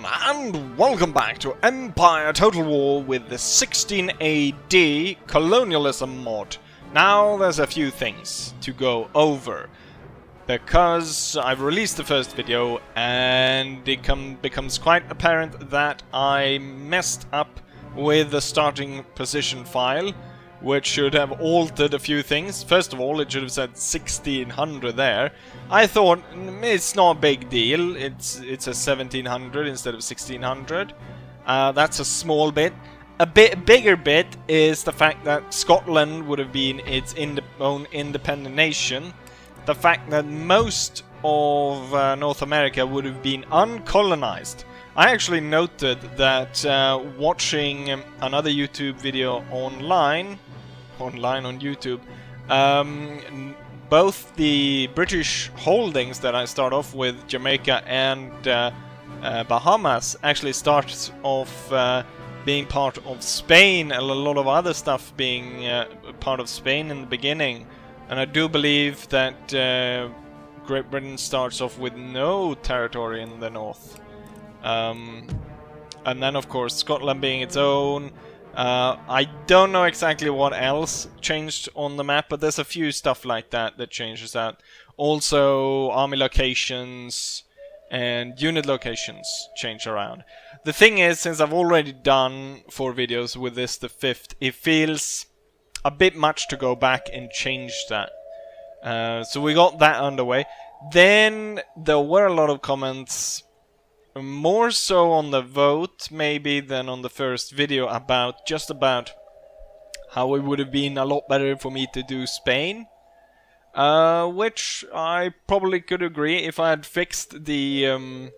and welcome back to Empire Total War with the 16 AD Colonialism mod. Now there's a few things to go over, because I've released the first video and it becomes quite apparent that I messed up with the starting position file, which should have altered a few things. First of all, it should have said 1600 there. I thought it's not a big deal. It's a 1700 instead of 1600. That's a small bit. A bigger bit is the fact that Scotland would have been its own independent nation. The fact that most of North America would have been uncolonized. I actually noted that watching another YouTube video online on YouTube, both the British holdings that I start off with, Jamaica and Bahamas, actually starts off being part of Spain, and a lot of other stuff being part of Spain in the beginning. And I do believe that Great Britain starts off with no territory in the north. And then of course Scotland being its own. I don't know exactly what else changed on the map, but there's a few stuff like that changes out. Also, army locations and unit locations change around. The thing is, since I've already done 4 videos with this, the 5th, it feels a bit much to go back and change that. So we got that underway. Then there were a lot of comments, more so on the vote maybe than on the first video, about how it would have been a lot better for me to do Spain, which I probably could agree. If I had fixed the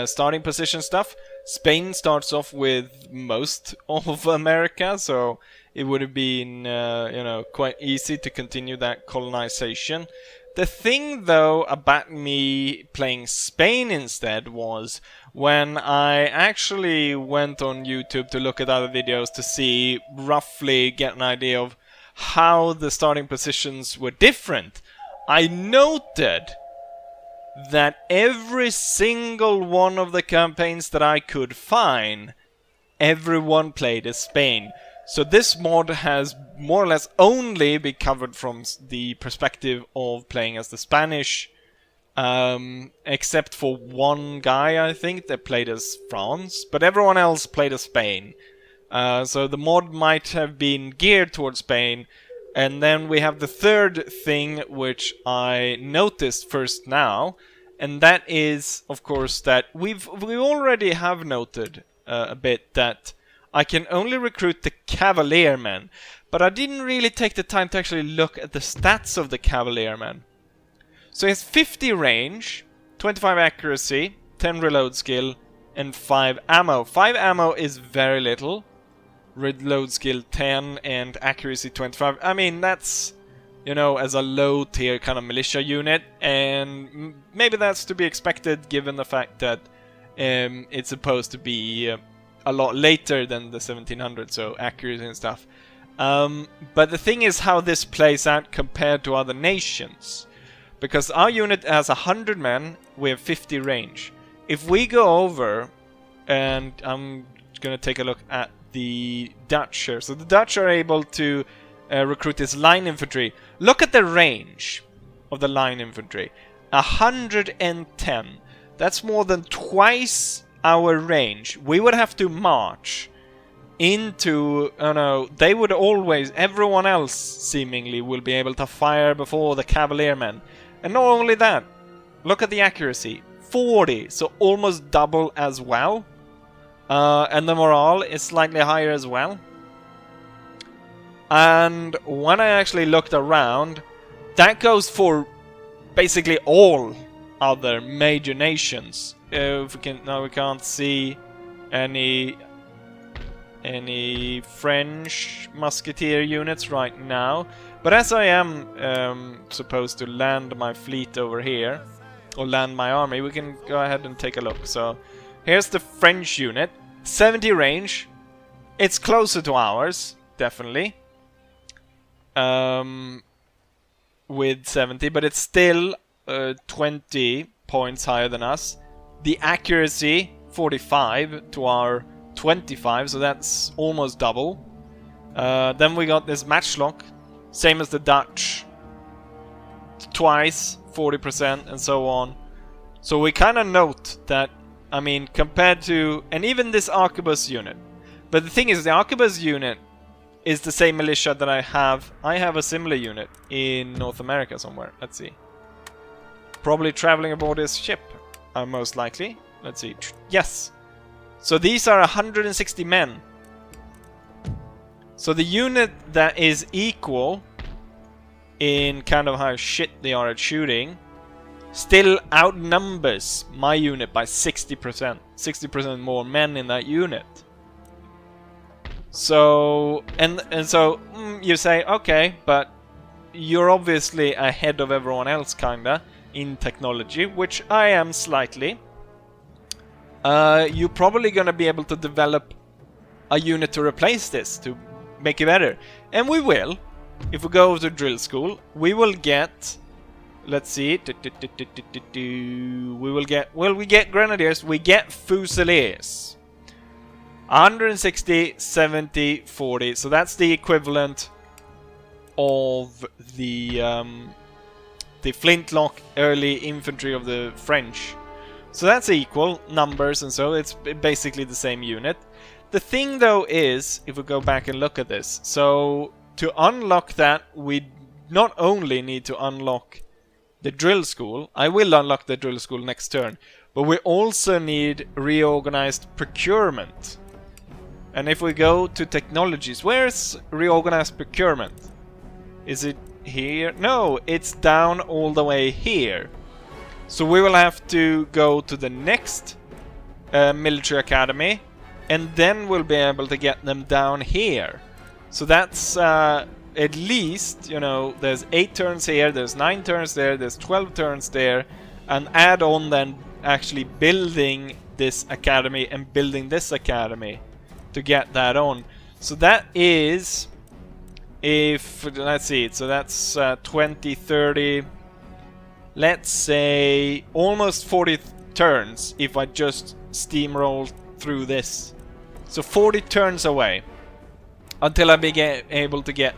starting position stuff, Spain starts off with most of America, so it would have been you know, quite easy to continue that colonization. The thing, though, about me playing Spain instead was when I actually went on YouTube to look at other videos to see, roughly get an idea of how the starting positions were different. I noted that every single one of the campaigns that I could find, everyone played as Spain. So this mod has more or less only been covered from the perspective of playing as the Spanish, except for one guy, I think, that played as France, but everyone else played as Spain. So the mod might have been geared towards Spain. And then we have the third thing, which I noticed first now, and that is, of course, that we already have noted a bit that I can only recruit the Cavaliermen, but I didn't really take the time to actually look at the stats of the Cavaliermen. So he has 50 range, 25 accuracy, 10 reload skill, and 5 ammo. 5 ammo is very little. Reload skill 10 and accuracy 25. I mean, that's, you know, as a low tier kind of militia unit, and maybe that's to be expected given the fact that it's supposed to be a lot later than the 1700, so accuracy and stuff. But the thing is how this plays out compared to other nations. Because our unit has 100 men, we have 50 range. If we go over, and I'm gonna take a look at the Dutch here. So the Dutch are able to recruit this line infantry. Look at the range of the line infantry. 110. That's more than twice our range. We would have to march into, oh no, they would always, everyone else seemingly will be able to fire before the Cavaliermen. And not only that, look at the accuracy, 40, so almost double as well. And the morale is slightly higher as well. And when I actually looked around, that goes for basically all other major nations. If we can, now we can't see any French musketeer units right now. But as I am supposed to land my fleet over here, or land my army, we can go ahead and take a look. So here's the French unit, 70 range. It's closer to ours, definitely, with 70, but it's still 20 points higher than us. The accuracy 45 to our 25, so that's almost double. Then we got this matchlock, same as the Dutch, twice, 40%, and so on. So we kind of note that, I mean, compared to, and even this arquebus unit. But the thing is, the arquebus unit is the same militia that I have. I have a similar unit in North America somewhere. Let's see. Probably traveling aboard this ship, most likely. Let's see. Yes. So these are 160 men. So the unit that is equal in kind of how shit they are at shooting still outnumbers my unit by 60%. 60% more men in that unit. So, and so you say, okay, but you're obviously ahead of everyone else, kinda, in technology, which I am slightly. You're probably gonna be able to develop a unit to replace this, to make it better. And we will. If we go to drill school, we will get, let's see, we will get, well, we get grenadiers, we get fusiliers. 160, 70, 40. So that's the equivalent of the flintlock early infantry of the French. So that's equal numbers, and so it's basically the same unit. The thing though is, if we go back and look at this, so to unlock that, we not only need to unlock the drill school. I will unlock the drill school next turn, but we also need reorganized procurement. And if we go to technologies, where's reorganized procurement? Is it here? No, it's down all the way here. So we will have to go to the next military academy, and then we'll be able to get them down here. So that's at least, you know, there's 8 turns here, there's 9 turns there, there's 12 turns there, and add on then actually building this academy and building this academy to get that on. So that is, if, let's see, so that's 20, 30, let's say almost 40 turns if I just steamroll through this. So 40 turns away until I be able to get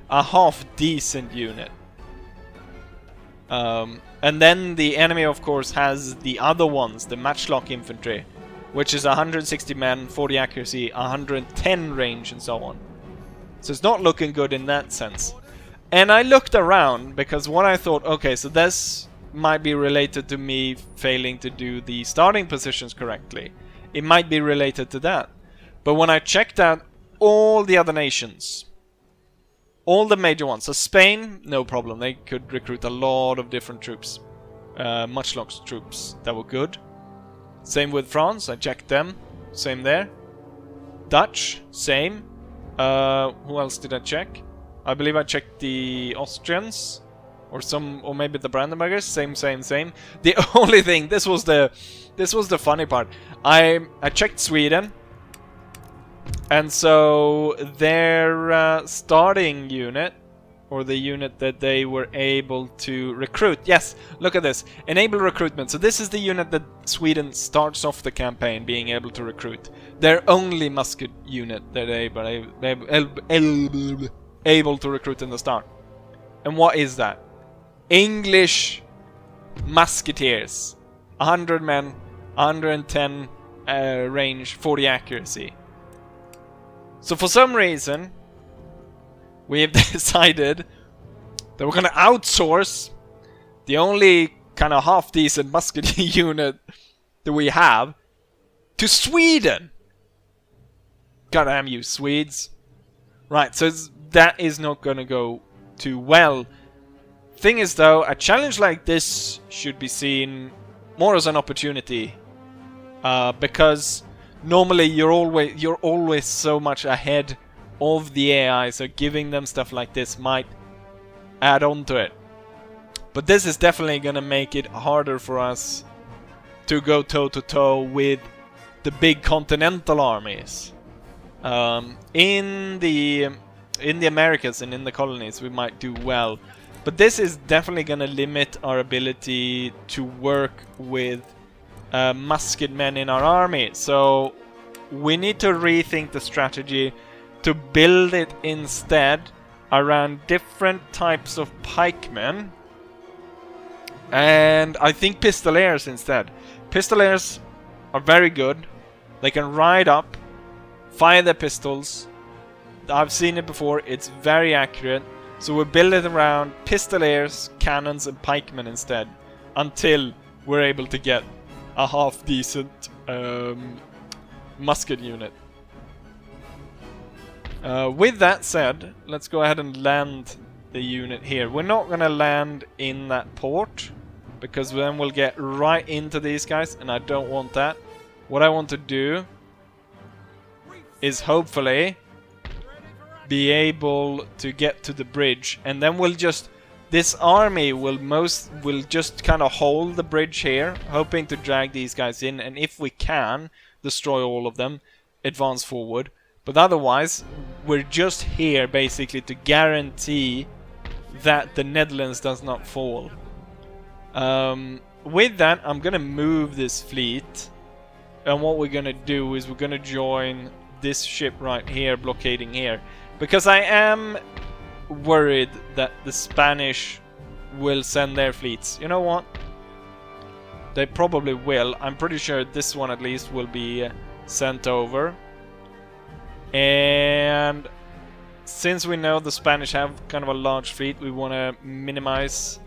a half decent unit. And then the enemy of course has the other ones, the matchlock infantry, which is 160 men, 40 accuracy, 110 range, and so on. So it's not looking good in that sense. And I looked around, because what I thought, okay, so this might be related to me failing to do the starting positions correctly. It might be related to that. But when I checked out all the other nations, all the major ones, so Spain, no problem, they could recruit a lot of different troops. Matchlock's troops that were good. Same with France, I checked them. Same there. Dutch, same. Who else did I check? I believe I checked the Austrians, or maybe the Brandenburgers. Same. The only thing, this was the funny part. I checked Sweden, and so their starting unit, or the unit that they were able to recruit. Yes, look at this. Enable recruitment. So this is the unit that Sweden starts off the campaign being able to recruit. Their only musket unit that they able to recruit in the start. And what is that? English musketeers. 100 men, 110 range, 40 accuracy. So for some reason, we have decided that we're gonna outsource the only kind of half-decent musket unit that we have to Sweden. Goddamn you, Swedes. Right, so that is not gonna go too well. Thing is though, a challenge like this should be seen more as an opportunity. Because normally you're always so much ahead of the AI, so giving them stuff like this might add on to it. But this is definitely gonna make it harder for us to go toe-to-toe with the big continental armies. In the Americas and in the colonies we might do well, but this is definitely gonna limit our ability to work with musket men in our army. So we need to rethink the strategy to build it instead around different types of pikemen. And I think pistoliers instead. Pistoliers are very good. They can ride up, fire their pistols. I've seen it before, it's very accurate. So we build it around pistoliers, cannons and pikemen instead. Until we're able to get a half decent musket unit. With that said, let's go ahead and land the unit here. We're not going to land in that port, because then we'll get right into these guys, and I don't want that. What I want to do is hopefully be able to get to the bridge, and then we'll just... This army will just kind of hold the bridge here, hoping to drag these guys in, and if we can, destroy all of them, advance forward. But otherwise, we're just here basically to guarantee that the Netherlands does not fall. With that, I'm gonna move this fleet, and what we're gonna do is we're gonna join this ship right here, blockading here, because I am worried that the Spanish will send their fleets. You know what? They probably will. I'm pretty sure this one at least will be sent over. And since we know the Spanish have kind of a large fleet, we want to minimize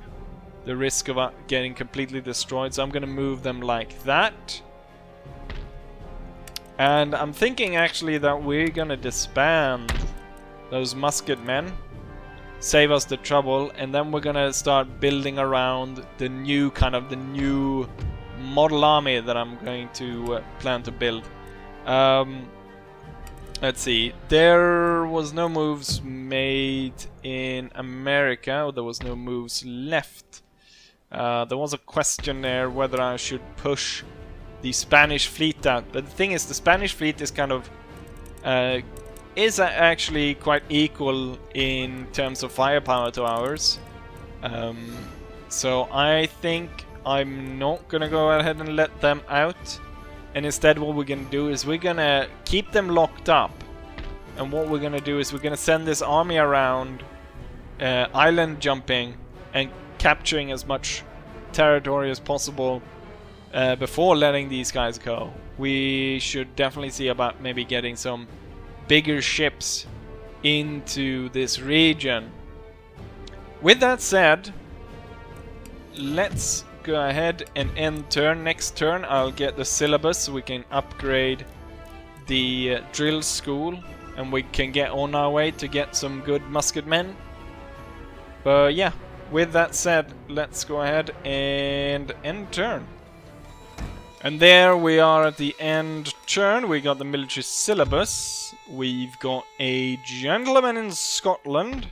the risk of getting completely destroyed. So I'm going to move them like that. And I'm thinking actually that we're going to disband those musket men. Save us the trouble, and then we're gonna start building around the new model army that I'm going to plan to build. Let's see, there was no moves made in America, or there was no moves left. There was a question there whether I should push the Spanish fleet out, but the thing is, the Spanish fleet is kind of is actually quite equal in terms of firepower to ours. So I think I'm not gonna go ahead and let them out, and instead what we're gonna do is we're gonna keep them locked up, and what we're gonna do is we're gonna send this army around island jumping and capturing as much territory as possible before letting these guys go. We should definitely see about maybe getting some bigger ships into this region. With that said, let's go ahead and end turn. Next turn I'll get the syllabus so we can upgrade the drill school, and we can get on our way to get some good musket men. But yeah, with that said, let's go ahead and end turn. And there we are at the end turn. We got the military syllabus. We've got a gentleman in Scotland.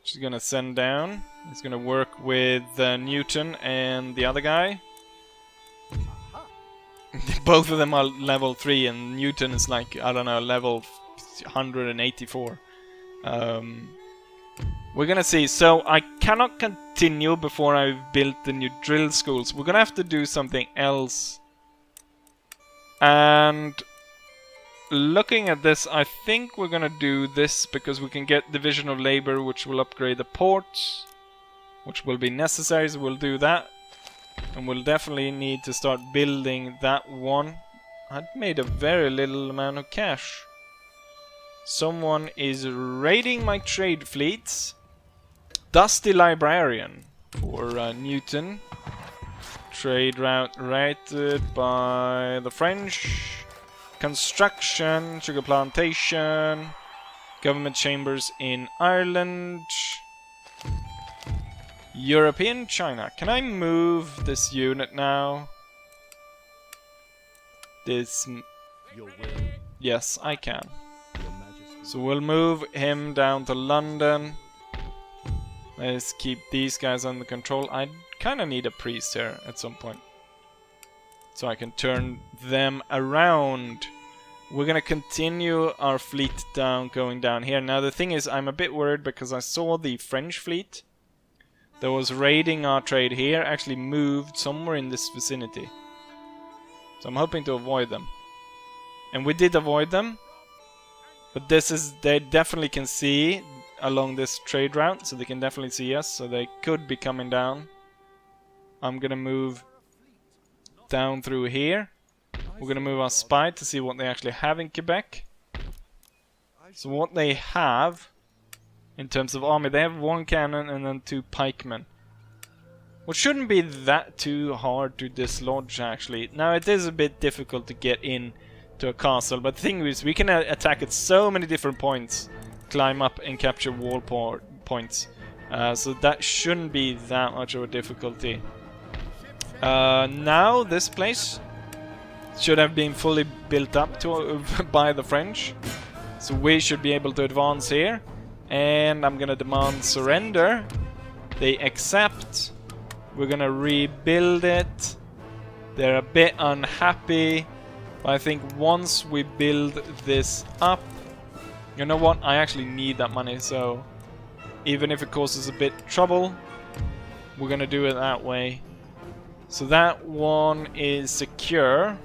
She's gonna send down. He's gonna work with Newton and the other guy. Both of them are level 3, and Newton is like, I don't know, level 184. We're gonna see. So I cannot continue before I've built the new drill schools. We're gonna have to do something else. And looking at this, I think we're gonna do this because we can get division of labor, which will upgrade the ports, which will be necessary, so we'll do that. And we'll definitely need to start building that one. I made a very little amount of cash. Someone is raiding my trade fleets. Dusty Librarian for Newton. Trade route rated by the French. Construction, sugar plantation, government chambers in Ireland. European China. Can I move this unit now? Yes, I can. So we'll move him down to London. Let's keep these guys under control. I kind of need a priest here at some point, so I can turn them around. We're gonna continue our fleet going down here. Now the thing is, I'm a bit worried because I saw the French fleet that was raiding our trade here actually moved somewhere in this vicinity. So I'm hoping to avoid them. And we did avoid them. But this is, they definitely can see along this trade route, so they can definitely see us, so they could be coming down. I'm gonna move down through here. We're gonna move our spy to see what they actually have in Quebec. So what they have in terms of army, they have 1 cannon and then 2 pikemen. Which shouldn't be that too hard to dislodge actually. Now it is a bit difficult to get in to a castle, but the thing is we can attack at so many different points, climb up and capture wall points. So that shouldn't be that much of a difficulty. Now this place should have been fully built up to by the French. So we should be able to advance here. And I'm gonna demand surrender. They accept. We're gonna rebuild it. They're a bit unhappy. But I think once we build this up... You know what? I actually need that money, so... Even if it causes a bit trouble, we're gonna do it that way. So that one is secure.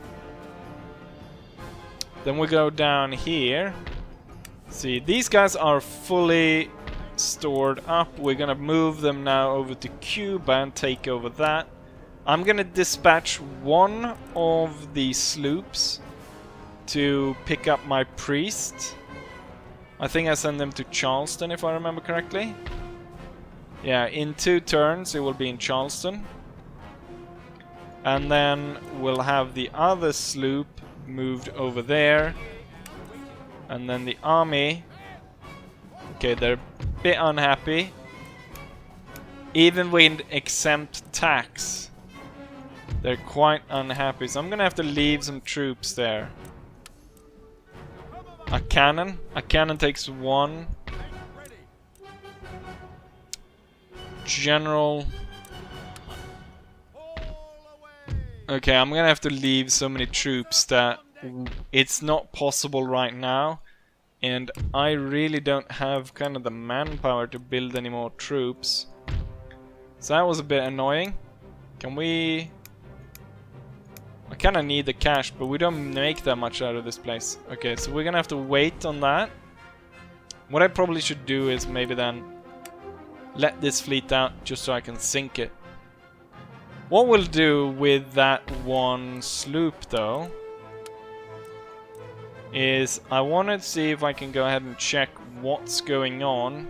Then we go down here. See, these guys are fully stored up. We're gonna move them now over to Cuba and take over that. I'm gonna dispatch one of the sloops to pick up my priest. I think I send them to Charleston if I remember correctly. Yeah, in 2 turns it will be in Charleston. And then we'll have the other sloop moved over there. And then the army... Okay, they're a bit unhappy. Even with exempt tax, they're quite unhappy. So I'm gonna have to leave some troops there. A cannon. A cannon takes 1. General... Okay, I'm gonna have to leave so many troops that it's not possible right now. And I really don't have kind of the manpower to build any more troops. So that was a bit annoying. Can we... I kind of need the cash, but we don't make that much out of this place. Okay, so we're gonna have to wait on that. What I probably should do is maybe then let this fleet out just so I can sink it. What we'll do with that one sloop though is I want to see if I can go ahead and check what's going on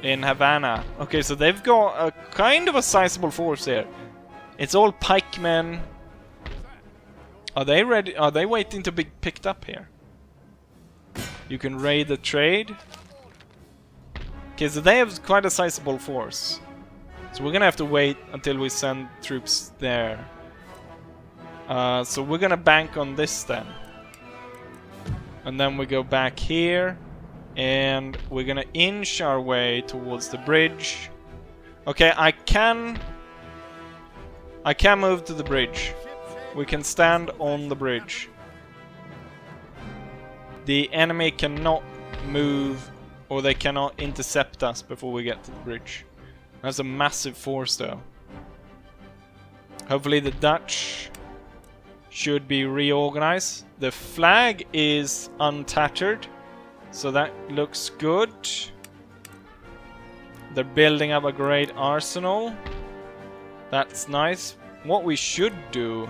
in Havana. Okay, so they've got a kind of a sizable force here. It's all pikemen. Are they ready? Are they waiting to be picked up here? You can raid the trade. Okay, so they have quite a sizable force. So we're gonna have to wait until we send troops there. So we're gonna bank on this then. And then we go back here. And we're gonna inch our way towards the bridge. Okay, I can move to the bridge. We can stand on the bridge. The enemy cannot move, or they cannot intercept us before we get to the bridge. That's a massive force though. Hopefully the Dutch should be reorganized. The flag is untattered, so that looks good. They're building up a great arsenal. That's nice. What we should do...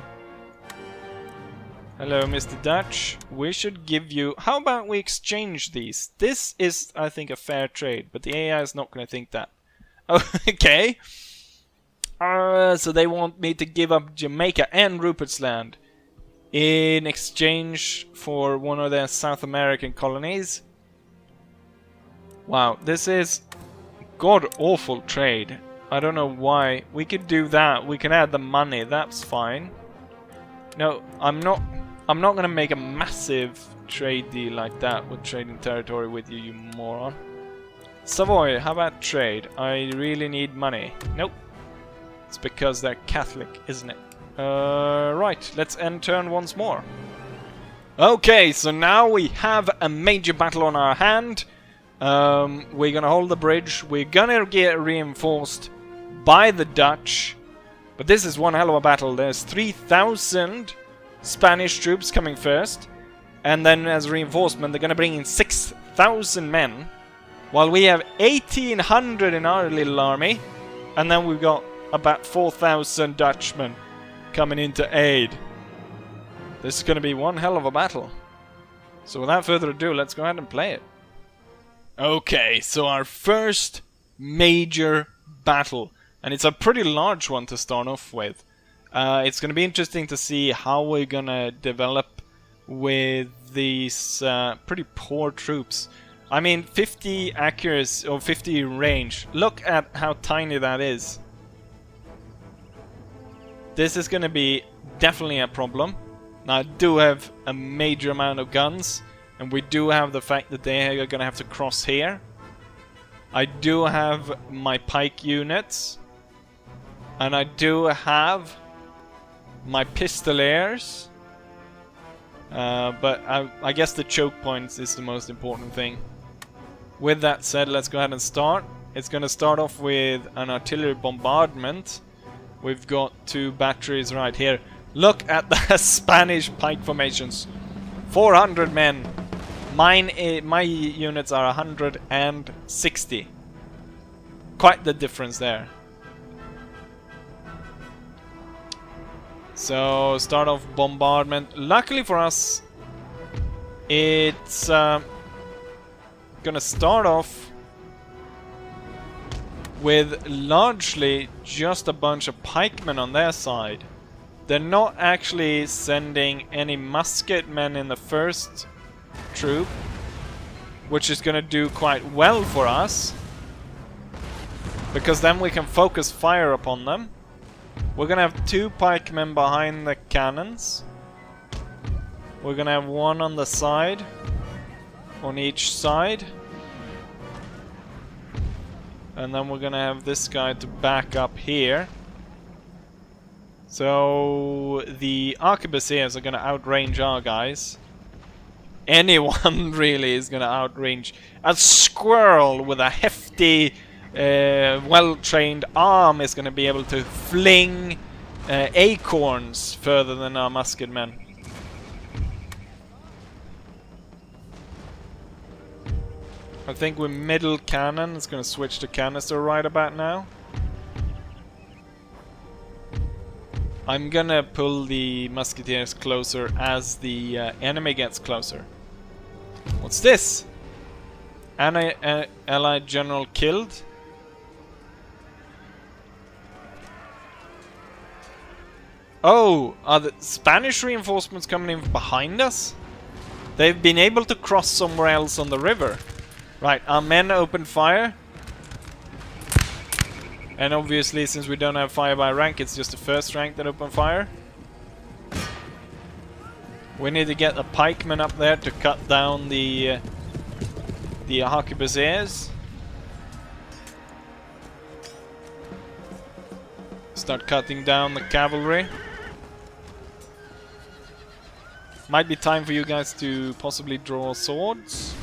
Hello, Mr. Dutch. We should give you... How about we exchange these? This is, I think, a fair trade, but the AI is not going to think that. Okay. So they want me to give up Jamaica and Rupert's Land in exchange for one of their South American colonies. Wow, this is god-awful trade. I don't know why. We could do that. We can add the money. That's fine. No, I'm not gonna make a massive trade deal like that with trading territory with you, you moron. Savoy, how about trade? I really need money. Nope. It's because they're Catholic, isn't it? Right, let's end turn once more. Okay, so now we have a major battle on our hand. We're gonna hold the bridge. We're gonna get reinforced by the Dutch. But this is one hell of a battle. There's 3,000 Spanish troops coming first. And then as reinforcement, they're going to bring in 6,000 men. While we have 1,800 in our little army. And then we've got about 4,000 Dutchmen coming in to aid. This is going to be one hell of a battle. So without further ado, let's go ahead and play it. Okay, so our first major battle. And it's a pretty large one to start off with. It's going to be interesting to see how we're going to develop with these pretty poor troops. I mean, 50 accuracy or 50 range. Look at how tiny that is. This is going to be definitely a problem. Now, I do have a major amount of guns, and we do have the fact that they are going to have to cross here. I do have my pike units, and I do have my pistoliers. But I guess the choke points is the most important thing. With that said, let's go ahead and start. It's going to start off with an artillery bombardment. We've got 2 batteries right here. Look at the Spanish pike formations. 400 men. My units are 160. Quite the difference there. So, start off bombardment. Luckily for us, it's gonna start off with largely just a bunch of pikemen on their side. They're not actually sending any musket men in the first troop, which is gonna do quite well for us, because then we can focus fire upon them. We're gonna have 2 pikemen behind the cannons. We're gonna have 1 on the side, on each side. And then we're gonna have this guy to back up here. So the arquebusiers are gonna outrange our guys. Anyone really is gonna outrange a squirrel with a hefty well-trained arm is going to be able to fling acorns further than our musket men. I think with middle cannon, it's going to switch to canister right about now. I'm going to pull the musketeers closer as the enemy gets closer. What's this? Allied general killed. Oh, are the Spanish reinforcements coming in behind us? They've been able to cross somewhere else on the river. Right, our men open fire. And obviously, since we don't have fire by rank, it's just the first rank that open fire. We need to get a pikeman up there to cut down the arquebusiers. Start cutting down the cavalry. Might be time for you guys to possibly draw swords.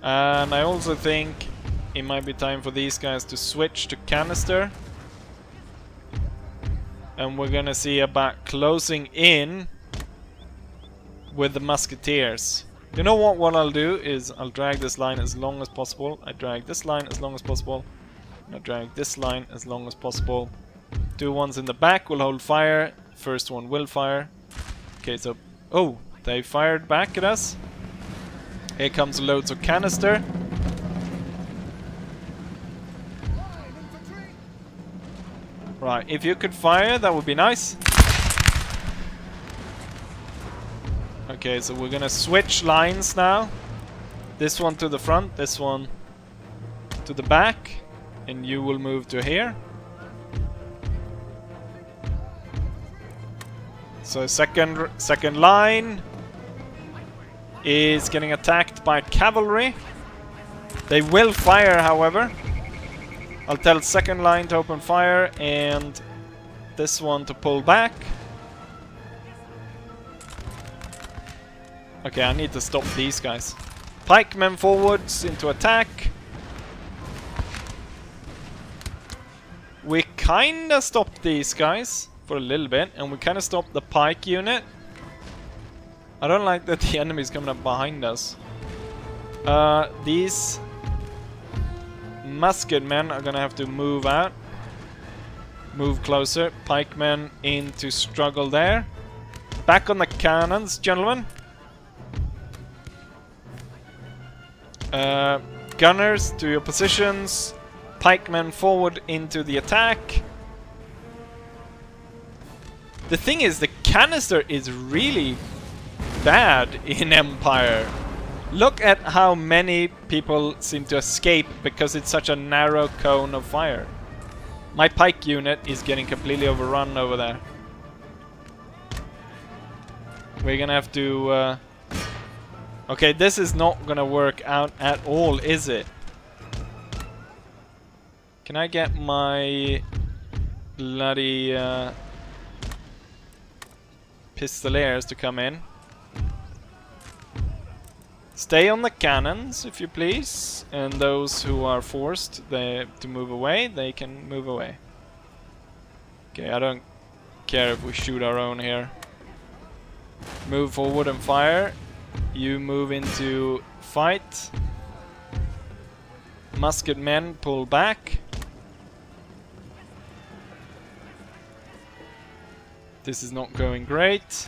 And I also think it might be time for these guys to switch to canister. And we're gonna see about closing in with the musketeers. You know what I'll do is I'll drag this line as long as possible. I drag this line as long as possible. I drag this line as long as possible. 2 ones in the back will hold fire. First one will fire. Okay, so... Oh, they fired back at us. Here comes loads of canister. Right, if you could fire, that would be nice. Okay, so we're gonna switch lines now. This one to the front, this one to the back. And you will move to here. So second line is getting attacked by cavalry. They will fire, however. I'll tell second line to open fire and this one to pull back. Okay, I need to stop these guys. Pikemen forwards into attack. We kinda stopped these guys for a little bit, and we kinda stopped the pike unit. I don't like that the enemy's coming up behind us. These musket men are gonna have to move out. Move closer. Pikemen in to struggle there. Back on the cannons, gentlemen. Gunners to your positions. Pikemen forward into the attack. The thing is, the canister is really bad in Empire. Look at how many people seem to escape because it's such a narrow cone of fire. My pike unit is getting completely overrun over there. We're gonna have to... Okay, this is not gonna work out at all, is it? Can I get my bloody pistoliers to come in? Stay on the cannons, if you please, and those who are forced to move away, they can move away. Okay, I don't care if we shoot our own here. Move forward and fire. You move into fight. Musket men pull back. This is not going great.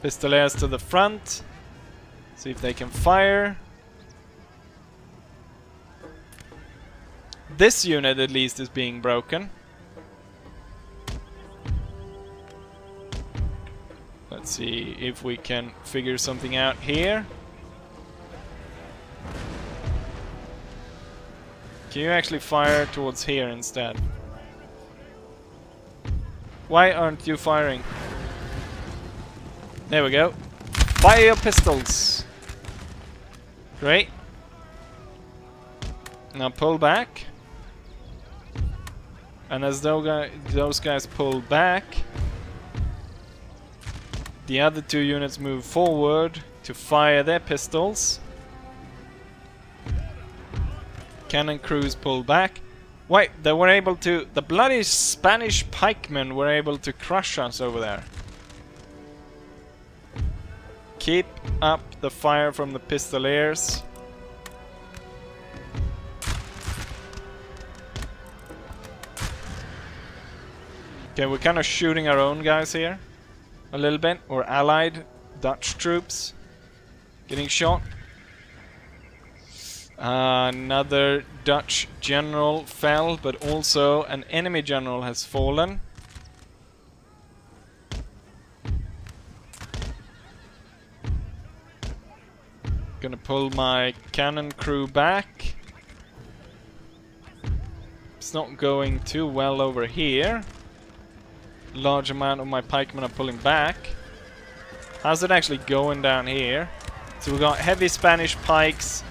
Pistoliers to the front. See if they can fire. This unit at least is being broken. Let's see if we can figure something out here. Can you actually fire towards here instead? Why aren't you firing? There we go. Fire your pistols. Great. Now pull back. And as those guys pull back, the other two units move forward to fire their pistols. Cannon crews pull back. Wait, they were able to... The bloody Spanish pikemen were able to crush us over there. Keep up the fire from the pistoliers. Okay, we're kind of shooting our own guys here. A little bit. Or allied Dutch troops getting shot. Another Dutch general fell, but also an enemy general has fallen. Gonna pull my cannon crew back. It's not going too well over here. Large amount of my pikemen are pulling back. How's it actually going down here? So we got heavy Spanish pikes,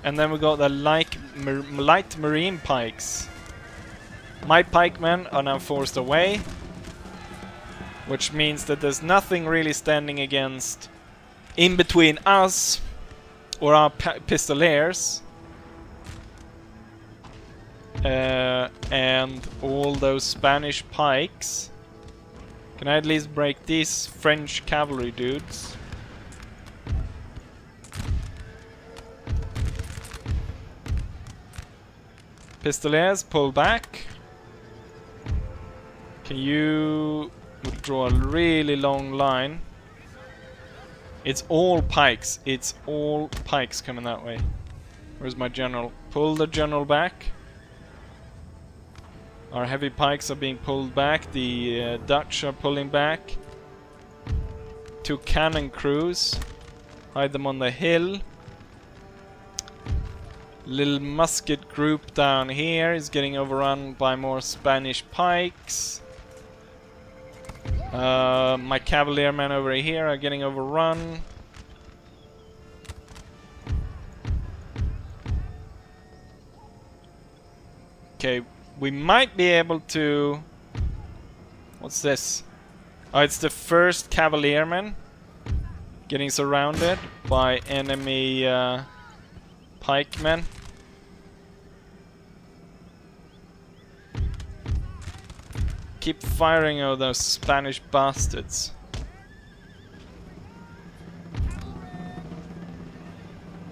and then we got the light marine pikes. My pikemen are now forced away, which means that there's nothing really standing against in between us or our pistoliers and all those Spanish pikes. Can I at least break these French cavalry dudes? Pistoliers, pull back. Can you draw a really long line? It's all pikes. It's all pikes coming that way. Where's my general? Pull the general back. Our heavy pikes are being pulled back. The Dutch are pulling back. Two cannon crews. Hide them on the hill. Little musket group down here is getting overrun by more Spanish pikes. My cavaliermen over here are getting overrun. Okay, we might be able to... What's this? Oh, it's the first cavaliermen getting surrounded by enemy pikemen. keep firing at those Spanish bastards.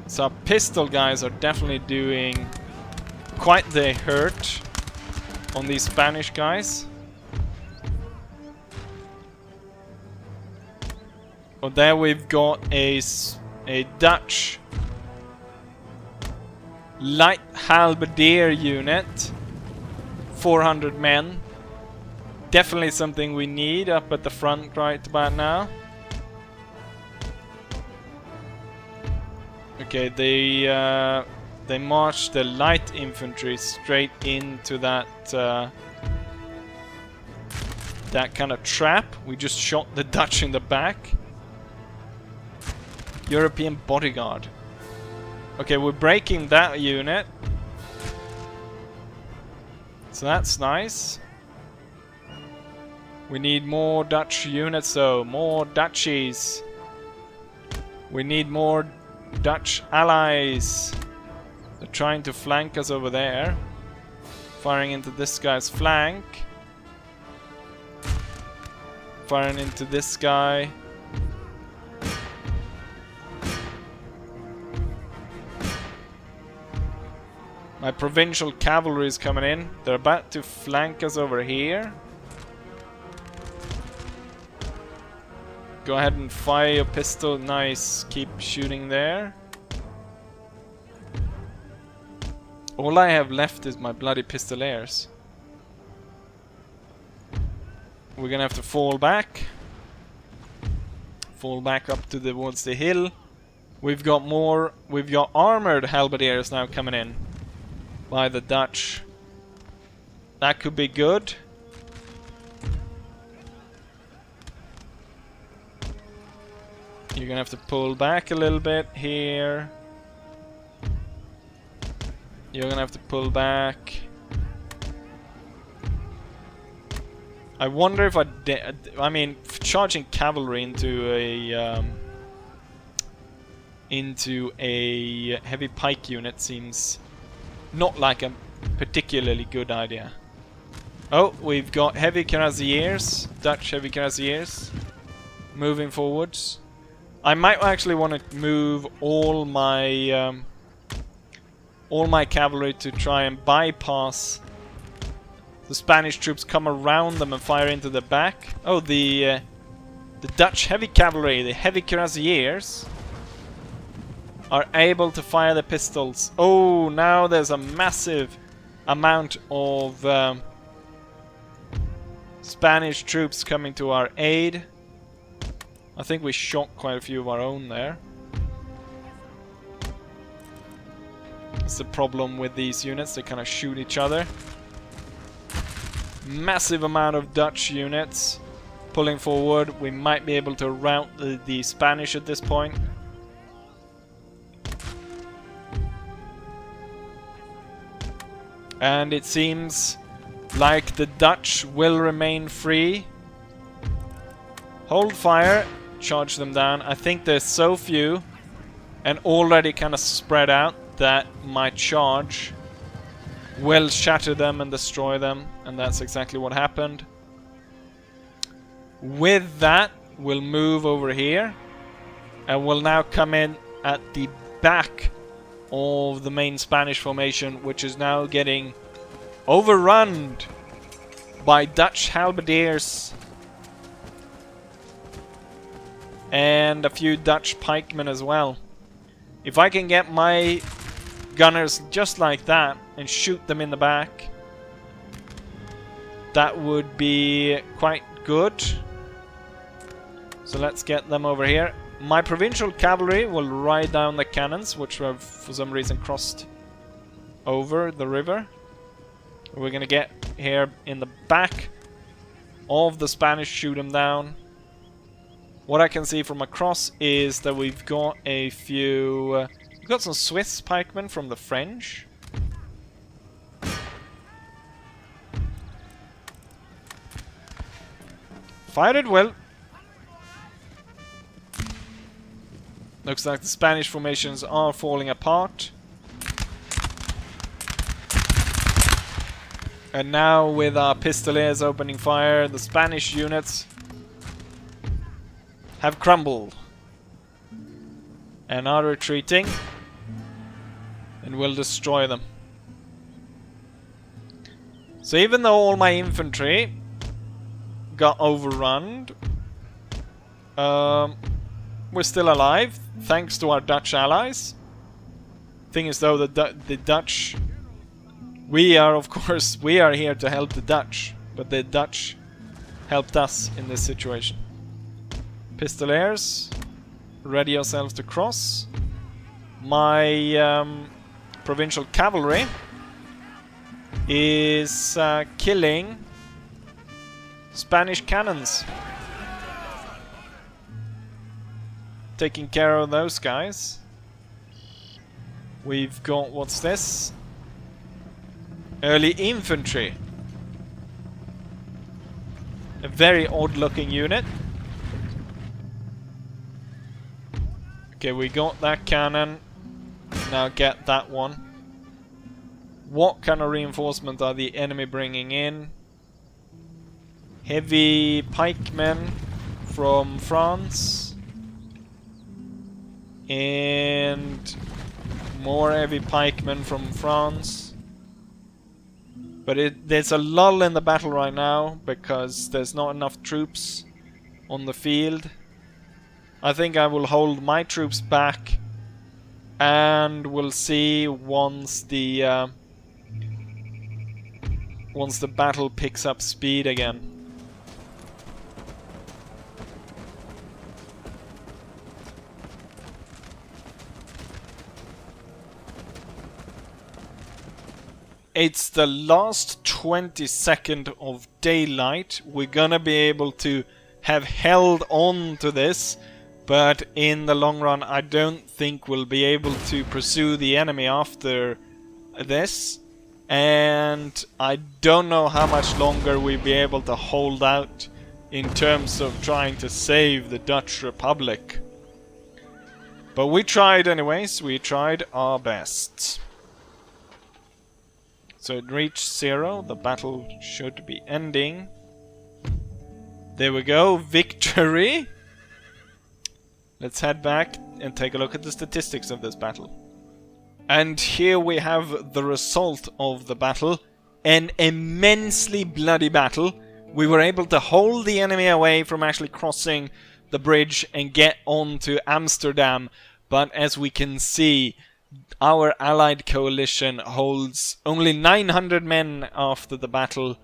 So our pistol guys are definitely doing quite the hurt on these Spanish guys. But there we've got a Dutch light halberdier unit, 400 men. Definitely something we need up at the front right about now. Okay, they marched the light infantry straight into that that kind of trap. We just shot the Dutch in the back. European bodyguard. Okay, we're breaking that unit. So that's nice. We need more Dutch units, so more Dutchies. We need more Dutch allies. They're trying to flank us over there. Firing into this guy's flank. Firing into this guy. My provincial cavalry is coming in. They're about to flank us over here. Go ahead and fire your pistol. Nice. Keep shooting there. All I have left is my bloody pistoliers. We're gonna have to fall back. Fall back up towards the hill. We've got armored halberdiers now coming in by the Dutch. That could be good. You're gonna have to pull back a little bit here. You're gonna have to pull back. I wonder if I mean, charging cavalry into a heavy pike unit seems not like a particularly good idea. Oh, we've got heavy cuirassiers, Dutch heavy cuirassiers, moving forwards. I might actually want to move all my cavalry to try and bypass the Spanish troops, come around them and fire into the back. Oh, the Dutch heavy cavalry, the heavy cuirassiers, are able to fire the pistols. Oh, now there's a massive amount of Spanish troops coming to our aid. I think we shot quite a few of our own there. That's the problem with these units, they kind of shoot each other. Massive amount of Dutch units pulling forward. We might be able to rout the Spanish at this point. And it seems like the Dutch will remain free. Hold fire, charge them down. I think there's so few and already kind of spread out that my charge will shatter them and destroy them, and that's exactly what happened. With that, we'll move over here and we'll now come in at the back of the main Spanish formation, which is now getting overrun by Dutch halberdiers and a few Dutch pikemen as well. If I can get my gunners just like that and shoot them in the back, that would be quite good. So let's get them over here. My provincial cavalry will ride down the cannons, which have for some reason crossed over the river. We're gonna get here in the back of the Spanish, shoot them down. What I can see from across is that we've got a few... we've got some Swiss pikemen from the French. Fire at will. Looks like the Spanish formations are falling apart. And now with our pistoliers opening fire, the Spanish units have crumbled and are retreating, and will destroy them. So even though all my infantry got overrun, we're still alive thanks to our Dutch allies. Thing is though, the Dutch, we are here to help the Dutch, but the Dutch helped us in this situation. Pistoliers, ready yourselves to cross. My provincial cavalry is killing Spanish cannons. Taking care of those guys. We've got, what's this? Early infantry. A very odd looking unit. Okay, we got that cannon. Now get that one. What kind of reinforcement are the enemy bringing in? Heavy pikemen from France. And more heavy pikemen from France. But there's a lull in the battle right now because there's not enough troops on the field. I think I will hold my troops back, and we'll see once the battle picks up speed again. It's the last 22nd of daylight. We're gonna be able to have held on to this, but in the long run I don't think we'll be able to pursue the enemy after this, and I don't know how much longer we'll be able to hold out in terms of trying to save the Dutch Republic. But we tried anyways, we tried our best. So it reached 0, the battle should be ending. There we go, victory! Let's head back and take a look at the statistics of this battle. And here we have the result of the battle. An immensely bloody battle. We were able to hold the enemy away from actually crossing the bridge and get on to Amsterdam. But as we can see, our allied coalition holds only 900 men after the battle,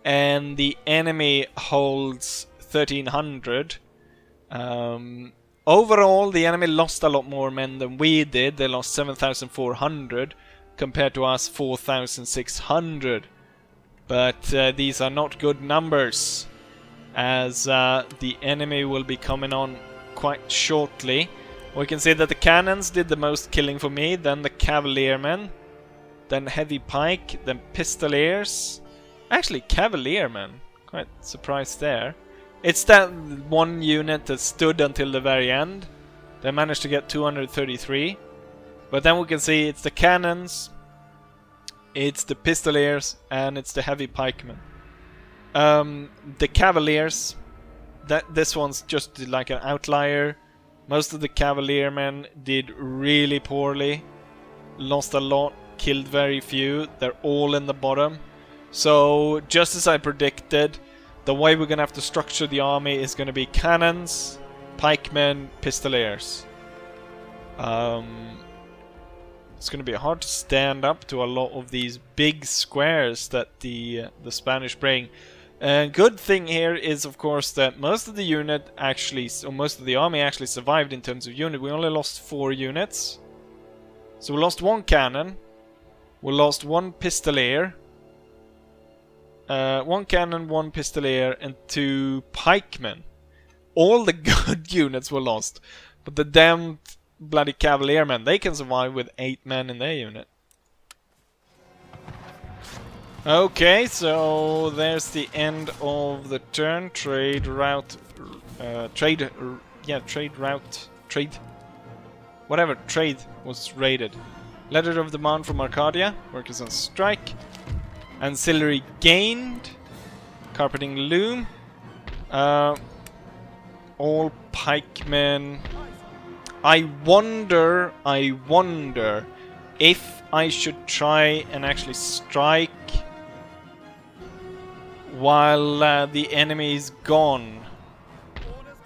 and the enemy holds 1300. Overall, the enemy lost a lot more men than we did. They lost 7,400 compared to us 4,600. But these are not good numbers, as the enemy will be coming on quite shortly. We can see that the cannons did the most killing for me, then the cavaliermen, then heavy pike, then pistoliers. Actually, cavaliermen. Quite surprised there. It's that one unit that stood until the very end. They managed to get 233. But then we can see it's the cannons, it's the pistoliers, and it's the heavy pikemen. The cavaliers, this one's just like an outlier. Most of the cavaliermen did really poorly, lost a lot, killed very few. They're all in the bottom. So just as I predicted, the way we're gonna have to structure the army is gonna be cannons, pikemen, pistoliers. It's gonna be hard to stand up to a lot of these big squares that the Spanish bring. And good thing here is, of course, that most of the unit actually, or most of the army actually survived in terms of unit. We only lost 4 units. So we lost 1 cannon. We lost 1 pistolier. 1 cannon, 1 pistolier, and 2 pikemen. All the good units were lost. But the damned bloody cavaliermen, they can survive with 8 men in their unit. Okay, so there's the end of the turn. Trade route, trade was raided. Letter of demand from Arcadia. Workers on strike. Ancillary gained. Carpeting loom. All pikemen. I wonder if I should try and actually strike while the enemy is gone.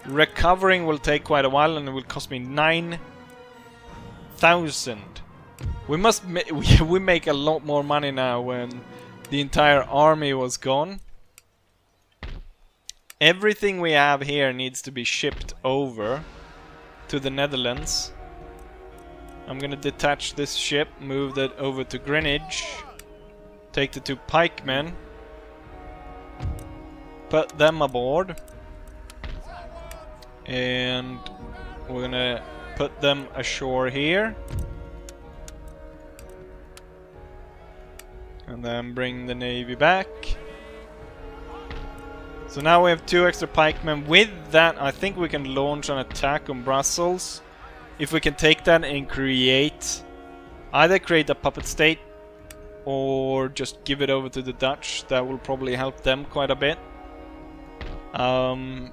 Recovering will take quite a while and it will cost me 9,000. We must we make a lot more money now when the entire army was gone. Everything we have here needs to be shipped over to the Netherlands. I'm gonna detach this ship, move that over to Greenwich, take the 2 pikemen, put them aboard, and we're gonna put them ashore here, and then bring the navy back. So now we have 2 extra pikemen. With that, I think we can launch an attack on Brussels. If we can take that and either create a puppet state or just give it over to the Dutch, that will probably help them quite a bit. God,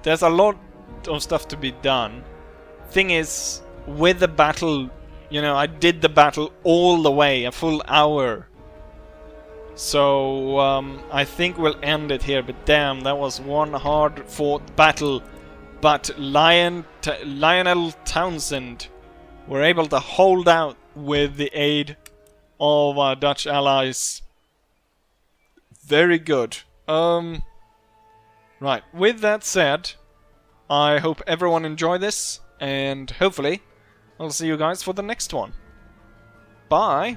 there's a lot of stuff to be done. Thing is, with the battle, you know, I did the battle all the way, a full hour. So, I think we'll end it here, but damn, that was one hard-fought battle. But Lionel Townsend were able to hold out with the aid of our Dutch allies. Very good. Right, with that said, I hope everyone enjoyed this, and hopefully I'll see you guys for the next one. Bye!